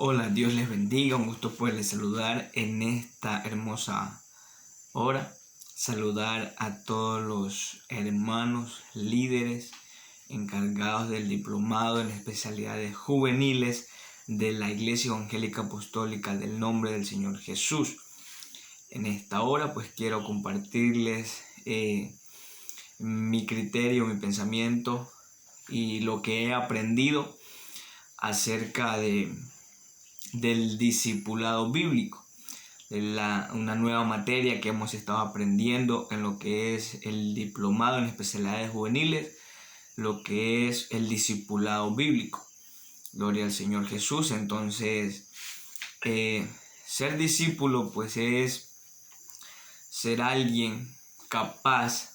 Hola, Dios les bendiga, un gusto poderles saludar en esta hermosa hora. Saludar a todos los hermanos líderes encargados del diplomado en especialidades juveniles de la Iglesia Evangélica Apostólica del Nombre del Señor Jesús. En esta hora pues quiero compartirles mi criterio, mi pensamiento y lo que he aprendido acerca del discipulado bíblico, una nueva materia que hemos estado aprendiendo en lo que es el diplomado en especialidades juveniles, lo que es el discipulado bíblico. Gloria al Señor Jesús. Entonces, ser discípulo pues es ser alguien capaz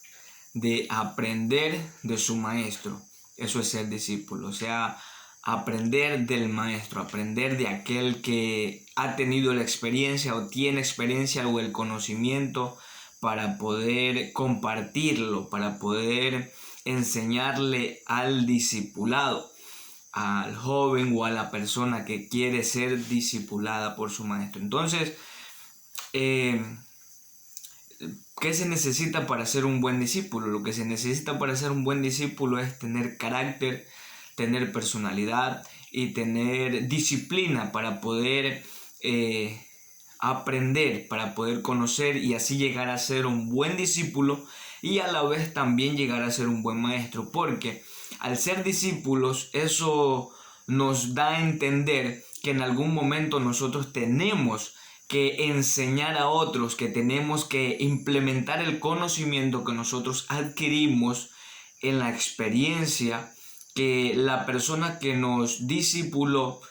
de aprender de su maestro. Eso es ser discípulo, o sea, aprender del maestro, aprender de aquel que ha tenido la experiencia o tiene experiencia o el conocimiento para poder compartirlo, para poder enseñarle al discipulado, al joven o a la persona que quiere ser discipulada por su maestro. Entonces, ¿qué se necesita para ser un buen discípulo? Lo que se necesita para ser un buen discípulo es tener carácter, tener personalidad y tener disciplina para poder aprender, para poder conocer y así llegar a ser un buen discípulo y a la vez también llegar a ser un buen maestro, porque al ser discípulos eso nos da a entender que en algún momento nosotros tenemos que enseñar a otros, que tenemos que implementar el conocimiento que nosotros adquirimos en la experiencia, que la persona que nos discipuló,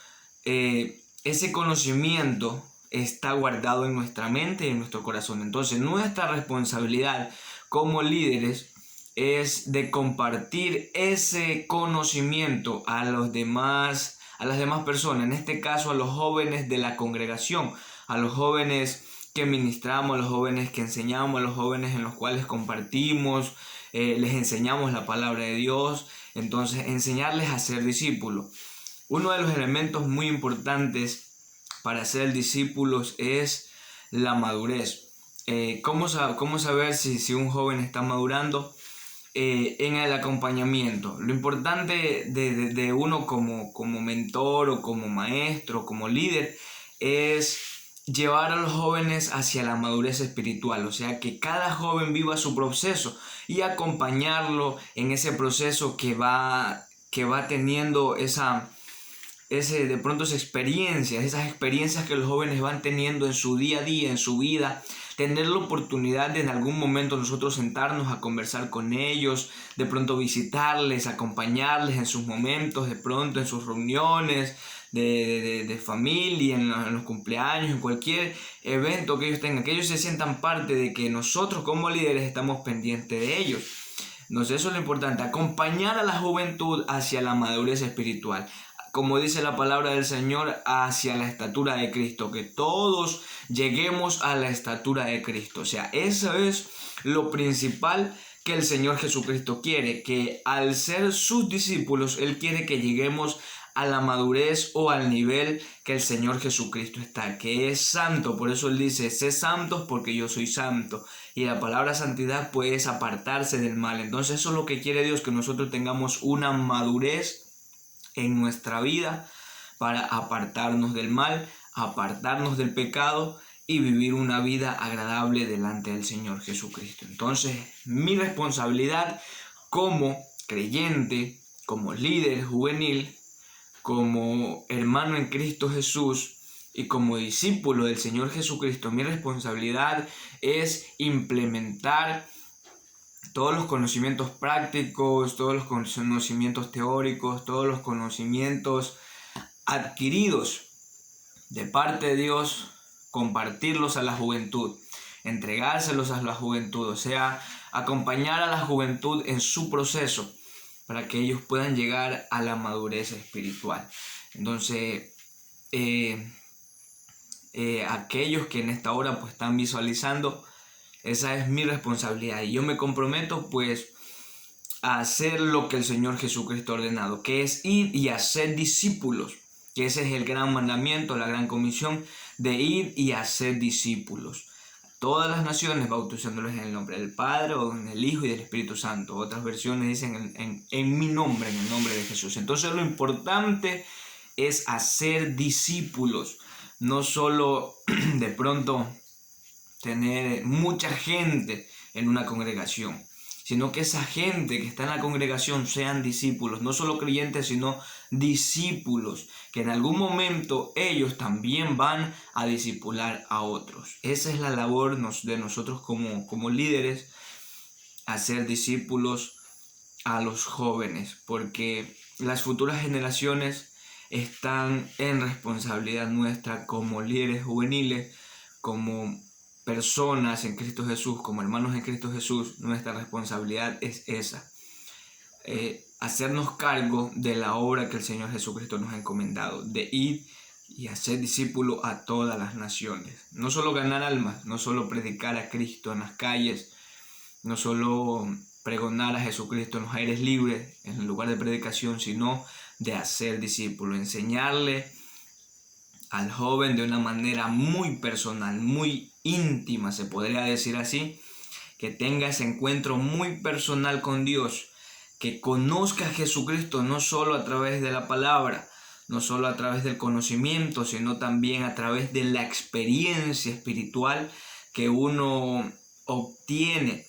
ese conocimiento está guardado en nuestra mente y en nuestro corazón. Entonces nuestra responsabilidad como líderes es de compartir ese conocimiento a las demás personas, en este caso a los jóvenes de la congregación, a los jóvenes que ministramos, a los jóvenes que enseñamos, a los jóvenes en los cuales compartimos, les enseñamos la palabra de Dios. Entonces, enseñarles a ser discípulos. Uno de los elementos muy importantes para ser discípulos es la madurez. ¿Cómo saber si un joven está madurando? En el acompañamiento. Lo importante de uno como mentor o como maestro, como líder, es llevar a los jóvenes hacia la madurez espiritual, o sea, que cada joven viva su proceso y acompañarlo en ese proceso que va teniendo de pronto esas experiencias que los jóvenes van teniendo en su día a día, en su vida. Tener la oportunidad de en algún momento nosotros sentarnos a conversar con ellos, de pronto visitarles, acompañarles en sus momentos, de pronto en sus reuniones de familia, en los cumpleaños, en cualquier evento que ellos tengan, que ellos se sientan parte de que nosotros como líderes estamos pendientes de ellos. Entonces eso es lo importante, acompañar a la juventud hacia la madurez espiritual. Como dice la palabra del Señor, hacia la estatura de Cristo, que todos lleguemos a la estatura de Cristo. O sea, eso es lo principal que el Señor Jesucristo quiere, que al ser sus discípulos, Él quiere que lleguemos a la madurez o al nivel que el Señor Jesucristo está, que es santo. Por eso Él dice, sé santos porque yo soy santo. Y la palabra santidad pues es apartarse del mal. Entonces eso es lo que quiere Dios, que nosotros tengamos una madurez en nuestra vida para apartarnos del mal, apartarnos del pecado y vivir una vida agradable delante del Señor Jesucristo. Entonces, mi responsabilidad como creyente, como líder juvenil, como hermano en Cristo Jesús y como discípulo del Señor Jesucristo, mi responsabilidad es implementar todos los conocimientos prácticos, todos los conocimientos teóricos, todos los conocimientos adquiridos de parte de Dios, compartirlos a la juventud, entregárselos a la juventud, o sea, acompañar a la juventud en su proceso para que ellos puedan llegar a la madurez espiritual. Entonces, aquellos que en esta hora pues están visualizando, esa es mi responsabilidad y yo me comprometo pues a hacer lo que el Señor Jesucristo ha ordenado, que es ir y hacer discípulos. que ese es el gran mandamiento, la gran comisión de ir y hacer discípulos. Todas las naciones, bautizándoles en el nombre del Padre, o en el Hijo y del Espíritu Santo. Otras versiones dicen en mi nombre, en el nombre de Jesús. Entonces lo importante es hacer discípulos, no solo de pronto tener mucha gente en una congregación, sino que esa gente que está en la congregación sean discípulos, no solo creyentes, sino discípulos, que en algún momento ellos también van a discipular a otros. Esa es la labor de nosotros como líderes, hacer discípulos a los jóvenes, porque las futuras generaciones están en responsabilidad nuestra como líderes juveniles, como personas en Cristo Jesús, como hermanos en Cristo Jesús. Nuestra responsabilidad es esa, hacernos cargo de la obra que el Señor Jesucristo nos ha encomendado, de ir y hacer discípulos a todas las naciones. No solo ganar almas, no solo predicar a Cristo en las calles, no solo pregonar a Jesucristo en los aires libres, en el lugar de predicación, sino de hacer discípulos, enseñarle al joven de una manera muy personal, muy íntima, se podría decir así, que tenga ese encuentro muy personal con Dios, que conozca a Jesucristo no solo a través de la palabra, no solo a través del conocimiento, sino también a través de la experiencia espiritual que uno obtiene,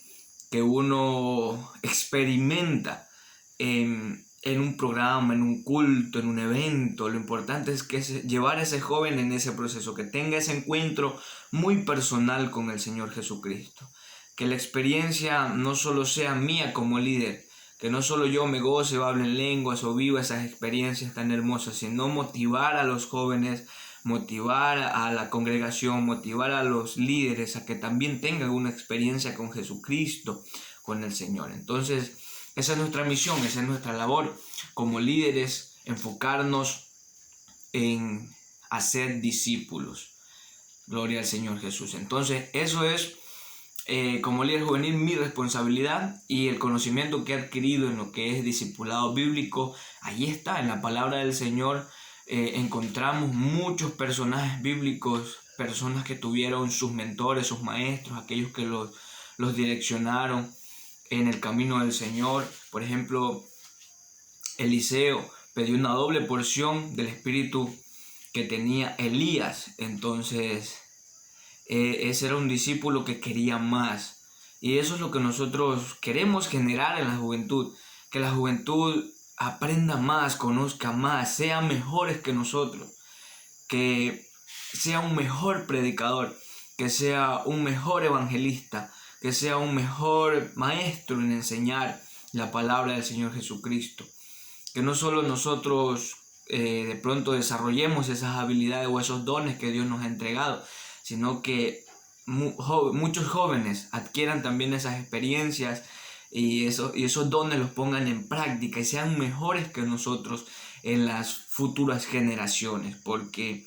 que uno experimenta en un programa, en un culto, en un evento. Lo importante es que llevar a ese joven en ese proceso, que tenga ese encuentro muy personal con el Señor Jesucristo. Que la experiencia no solo sea mía como líder, que no solo yo me goce o hable en lenguas o viva esas experiencias tan hermosas, sino motivar a los jóvenes, motivar a la congregación, motivar a los líderes a que también tengan una experiencia con Jesucristo, con el Señor. Entonces, esa es nuestra misión, esa es nuestra labor como líderes, enfocarnos en hacer discípulos. Gloria al Señor Jesús. Entonces, eso es como líder juvenil mi responsabilidad, y el conocimiento que he adquirido en lo que es discipulado bíblico, ahí está, en la palabra del Señor. Encontramos muchos personajes bíblicos, personas que tuvieron sus mentores, sus maestros, aquellos que los direccionaron en el camino del Señor. Por ejemplo, Eliseo pidió una doble porción del espíritu que tenía Elías. Entonces, ese era un discípulo que quería más. Y eso es lo que nosotros queremos generar en la juventud. Que la juventud aprenda más, conozca más, sea mejores que nosotros. Que sea un mejor predicador, que sea un mejor evangelista, que sea un mejor maestro en enseñar la palabra del Señor Jesucristo. Que no solo nosotros de pronto desarrollemos esas habilidades o esos dones que Dios nos ha entregado, sino que muchos jóvenes adquieran también esas experiencias y esos dones los pongan en práctica y sean mejores que nosotros en las futuras generaciones, porque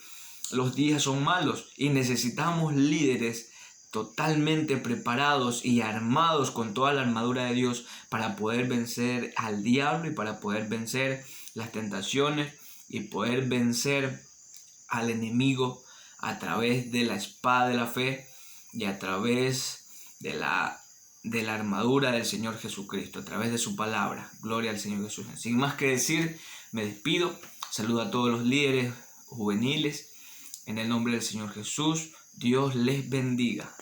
los días son malos y necesitamos líderes totalmente preparados y armados con toda la armadura de Dios para poder vencer al diablo y para poder vencer las tentaciones y poder vencer al enemigo a través de la espada de la fe y a través de la armadura del Señor Jesucristo, a través de su palabra. Gloria al Señor Jesús. Sin más que decir, me despido. Saludo a todos los líderes juveniles. En el nombre del Señor Jesús, Dios les bendiga.